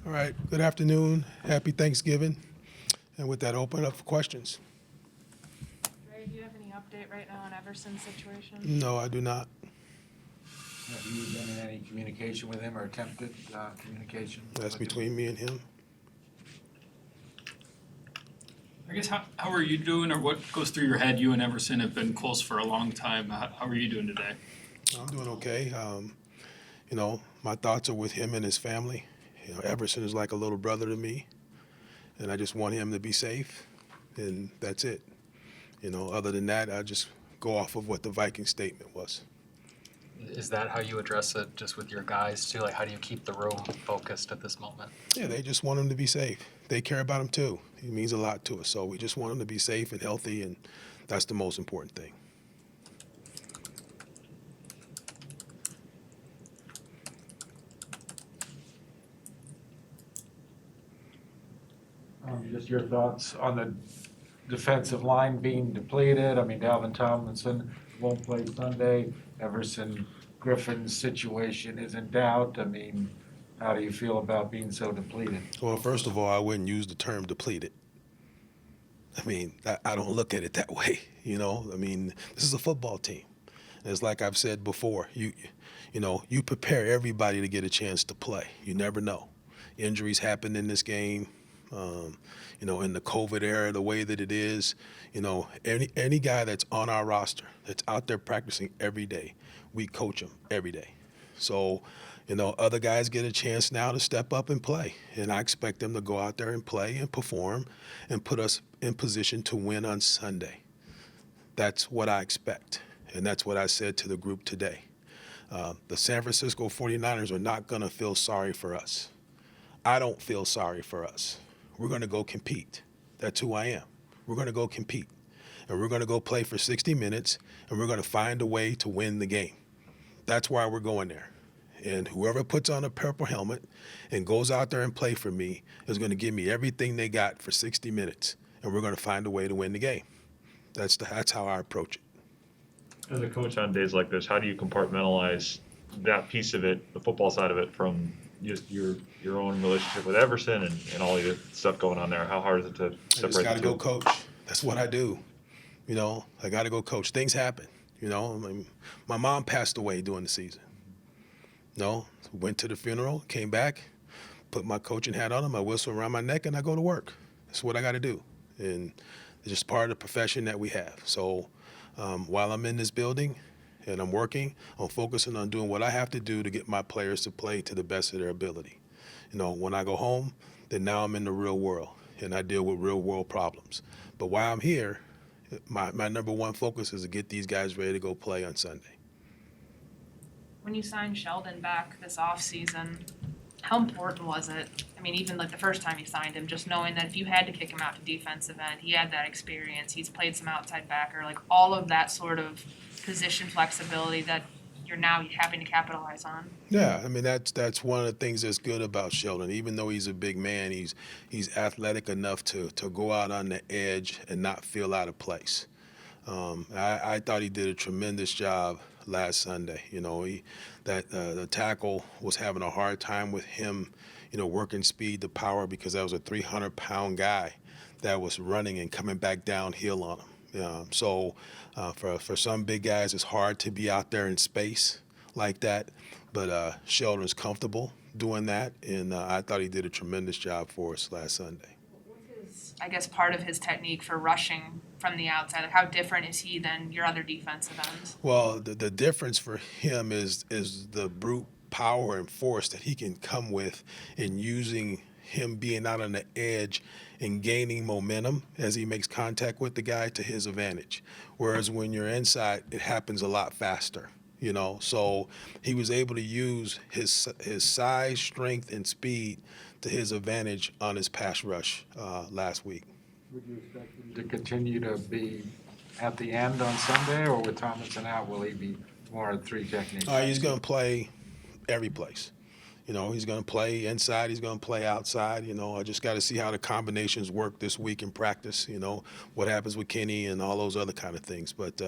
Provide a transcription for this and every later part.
All right, good afternoon. Happy Thanksgiving. And with that, open up for questions. Ray, do you have any update right now on Everson's situation? No, I do not. Have you been in any communication with him or attempted communication? That's with him? between me and him. I guess how are you doing, or what goes through your head? You and Everson have been close for a long time. How are you doing today? I'm doing okay. My thoughts are with him and his family. Everson is like a little brother to me, and I just want him to be safe, and that's it. Other than that, I just go off of what the Viking statement was. Is that how you address it, just with your guys too? Like, how do you keep the room focused at this moment? Yeah, they just want him to be safe. They care about him too. He means a lot to us, so we just want him to be safe and healthy, and that's the most important thing. Just your thoughts on the defensive line being depleted. I mean, Dalvin Tomlinson won't play Sunday. Everson, Griffin's situation is in doubt. I mean, how do you feel about being so depleted? Well, first of all, I wouldn't use the term depleted. I don't look at it that way. This is a football team. And it's like I've said before, you prepare everybody to get a chance to play. You never know. Injuries happen in this game. In the COVID era, the way that it is, any guy that's on our roster that's out there practicing every day, we coach them every day. So, other guys get a chance now to step up and play. And I expect them to go out there and play and perform and put us in position to win on Sunday. That's what I expect. And that's what I said to the group today. The San Francisco 49ers are not going to feel sorry for us. I don't feel sorry for us. We're going to go compete. That's who I am. We're going to go compete. And we're going to go play for 60 minutes, and we're going to find a way to win the game. That's why we're going there. And whoever puts on a purple helmet and goes out there and play for me is going to give me everything they got for 60 minutes, and we're going to find a way to win the game. That's how I approach it. As a coach on days like this, how do you compartmentalize that piece of it, the football side of it, from just your own relationship with Everson and all the stuff going on there? How hard is it to I separate just got to the go two? coach. That's what I do. I got to go coach. Things happen. My mom passed away during the season. Went to the funeral, came back, put my coaching hat on, my whistle around my neck, and I go to work. That's what I got to do. And it's just part of the profession that we have. So while I'm in this building and I'm working, I'm focusing on doing what I have to do to get my players to play to the best of their ability. When I go home, then now I'm in the real world, and I deal with real world problems. But while I'm here, my number one focus is to get these guys ready to go play on Sunday. When you signed Sheldon back this offseason, how important was it? Even like the first time you signed him, just knowing that if you had to kick him out to defensive end, he had that experience. He's played some outside backer, like all of that sort of position flexibility that you're now having to capitalize on. Yeah, that's one of the things that's good about Sheldon. Even though he's a big man, he's athletic enough to go out on the edge and not feel out of place. I thought he did a tremendous job last Sunday. The tackle was having a hard time with him, working speed to power, because that was a 300-pound guy that was running and coming back downhill on him. For some big guys, it's hard to be out there in space like that. But Sheldon's comfortable doing that, and I thought he did a tremendous job for us last Sunday. I guess part of his technique for rushing from the outside, like how different is he than your other defensive ends? Well, the difference for him is the brute power and force that he can come with in using him being out on the edge and gaining momentum as he makes contact with the guy to his advantage. Whereas when you're inside, it happens a lot faster. So he was able to use his size, strength, and speed to his advantage on his pass rush last week. Would you expect him to continue to be at the end on Sunday, or with Tomlinson out, will he be more a three technique? He's going to play every place. He's going to play inside. He's going to play outside. I just got to see how the combinations work this week in practice. What happens with Kenny and all those other kind of things. But,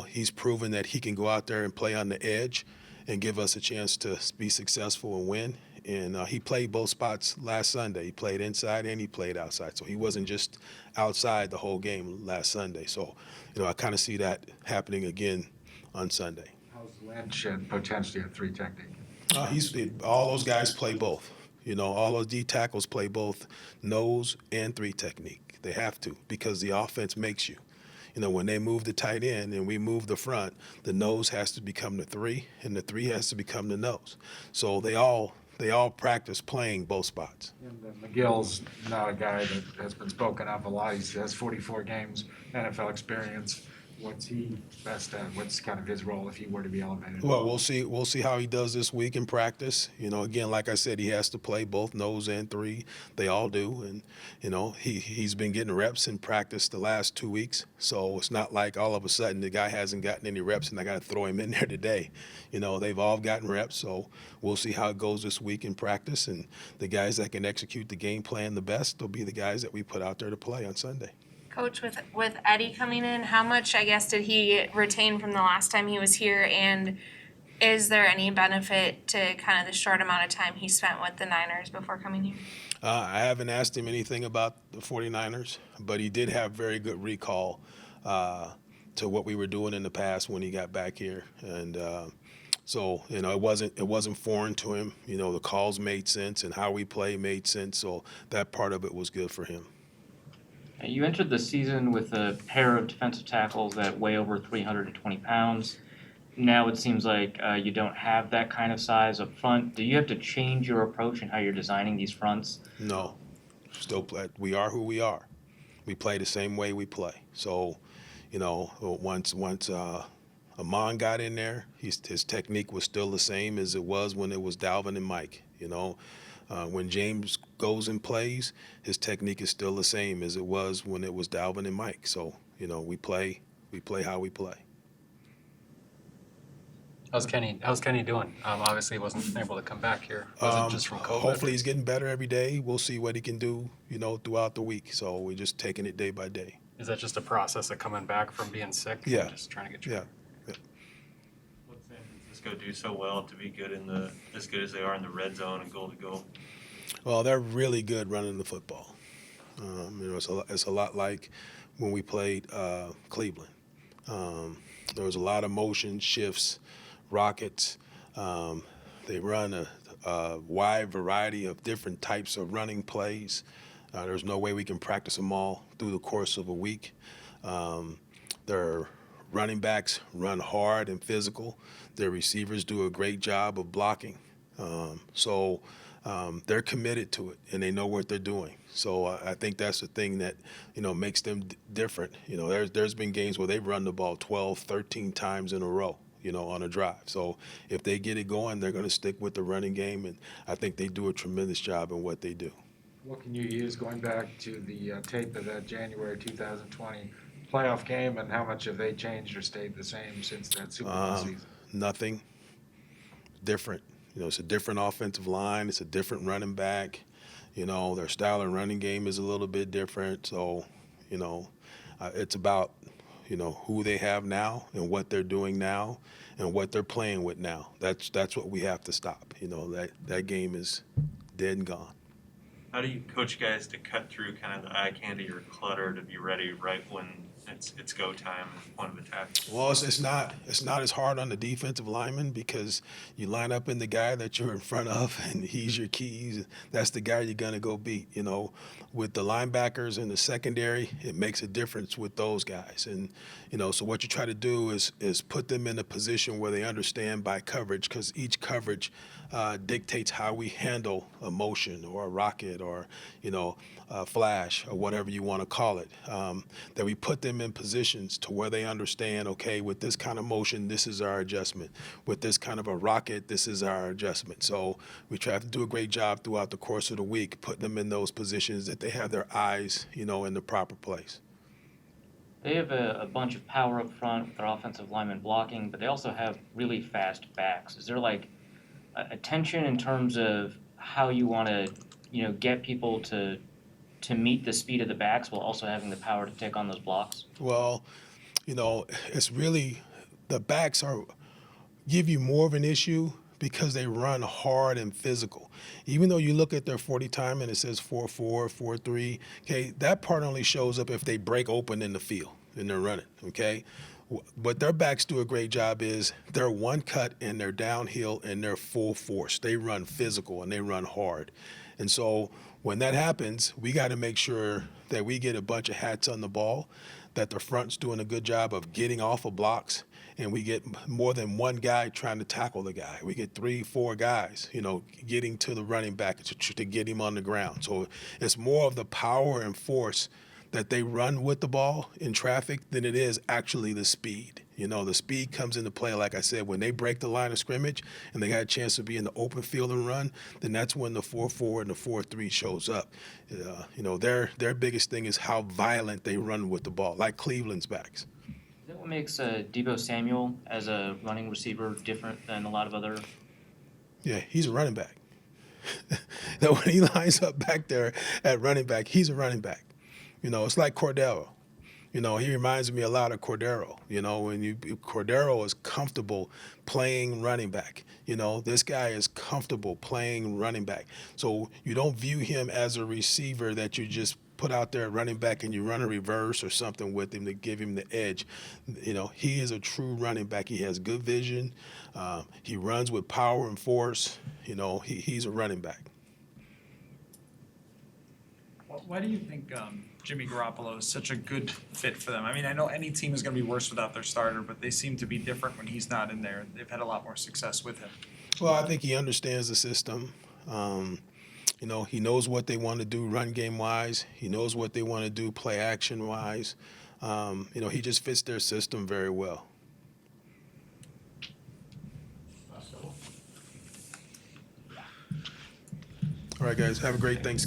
he's proven that he can go out there and play on the edge and give us a chance to be successful and win. and he played both spots last Sunday. He played inside and he played outside, so he wasn't just outside the whole game last Sunday. So, I kind of see that happening again on Sunday. How's Lynch and potentially a three technique? All those guys play both. All those D tackles play both nose and three technique. They have to because the offense makes you. When they move the tight end and we move the front, the nose has to become the three, and the three has to become the nose. So they all practice playing both spots. And McGill's not a guy that has been spoken of a lot. He has 44 games NFL experience. What's he best at? What's kind of his role if he were to be elevated? Well, we'll see. We'll see how he does this week in practice. Again, like I said, he has to play both nose and three. They all do, and he's been getting reps in practice the last 2 weeks. So it's not like all of a sudden the guy hasn't gotten any reps and I got to throw him in there today. They've all gotten reps. So we'll see how it goes this week in practice. And the guys that can execute the game plan the best will be the guys that we put out there to play on Sunday. Coach, with Eddie coming in, how much, I guess, did he retain from the last time he was here? And is there any benefit to kind of the short amount of time he spent with the Niners before coming here? I haven't asked him anything about the 49ers, but he did have very good recall to what we were doing in the past when he got back here. And so, it wasn't foreign to him. The calls made sense and how we play made sense. So that part of it was good for him. You entered the season with a pair of defensive tackles that weigh over 320 pounds. Now it seems like you don't have that kind of size up front. Do you have to change your approach in how you're designing these fronts? No. We are who we are. We play the same way we play. So, once Amon got in there, his technique was still the same as it was when it was Dalvin and Mike. When James goes and plays, his technique is still the same as it was when it was Dalvin and Mike. So, we play how we play. How's Kenny doing? Obviously, he wasn't able to come back here. Was it just from COVID? Hopefully he's getting better every day. We'll see what he can do, throughout the week. So we're just taking it day by day. Is that just a process of coming back from being sick? Yeah. Just trying to get you. Yeah. What San Francisco do so well to be good as good as they are in the red zone and goal to goal? Well, they're really good running the football. It's a lot like when we played Cleveland. There was a lot of motion, shifts, rockets. They run a wide variety of different types of running plays. There's no way we can practice them all through the course of a week. Their running backs run hard and physical. Their receivers do a great job of blocking. So they're committed to it, and they know what they're doing. So I think that's the thing that, makes them different. There's been games where they've run the ball 12, 13 times in a row, on a drive. So if they get it going, they're going to stick with the running game, and I think they do a tremendous job in what they do. What can you use going back to the tape of that January 2020 playoff game, and how much have they changed or stayed the same since that Super Bowl season? Nothing. Different. It's a different offensive line. It's a different running back. Their style of running game is a little bit different. So, it's about, who they have now and what they're doing now and what they're playing with now. That's what we have to stop. That game is dead and gone. How do you coach guys to cut through kind of the eye candy or clutter to be ready right when it's go time and point of attack? Well, it's not as hard on the defensive lineman because you line up in the guy that you're in front of, and he's your keys. That's the guy you're gonna go beat. With the linebackers in the secondary, it makes a difference with those guys. And so what you try to do is put them in a position where they understand by coverage, because each coverage dictates how we handle a motion or a rocket or a flash or whatever you want to call it. That we put them in positions to where they understand, okay, with this kind of motion, this is our adjustment. With this kind of a rocket, this is our adjustment. So we try to do a great job throughout the course of the week, put them in those positions that they have their eyes, in the proper place. They have a bunch of power up front with their offensive linemen blocking, but they also have really fast backs. Is there like a tension in terms of how you want to, get people to meet the speed of the backs while also having the power to take on those blocks? Well, it's really the backs give you more of an issue because they run hard and physical. Even though you look at their 40 time and it says 4.4, 4.3, okay, that part only shows up if they break open in the field and they're running, okay? What their backs do a great job is they're one cut and they're downhill and they're full force. They run physical and they run hard. And so when that happens, we got to make sure that we get a bunch of hats on the ball, that the front's doing a good job of getting off of blocks, and we get more than one guy trying to tackle the guy. We get 3, 4 guys, getting to the running back to get him on the ground. So it's more of the power and force that they run with the ball in traffic than it is actually the speed. The speed comes into play, like I said, when they break the line of scrimmage and they got a chance to be in the open field and run, then that's when the 4.4 and the 4.3 shows up. Their biggest thing is how violent they run with the ball, like Cleveland's backs. Is that what makes Deebo Samuel as a running receiver different than a lot of other? Yeah, he's a running back. That when he lines up back there at running back, he's a running back. It's like Cordero. He reminds me a lot of Cordero. Cordero is comfortable playing running back. This guy is comfortable playing running back. So you don't view him as a receiver that you just put out there at running back and you run a reverse or something with him to give him the edge. He is a true running back. He has good vision. He runs with power and force. He's a running back. Why do you think Jimmy Garoppolo is such a good fit for them? I mean, I know any team is going to be worse without their starter, but they seem to be different when he's not in there. They've had a lot more success with him. Well, I think he understands the system. He knows what they want to do run game wise. He knows what they want to do play action wise. He just fits their system very well. All right, guys, have a great Thanksgiving.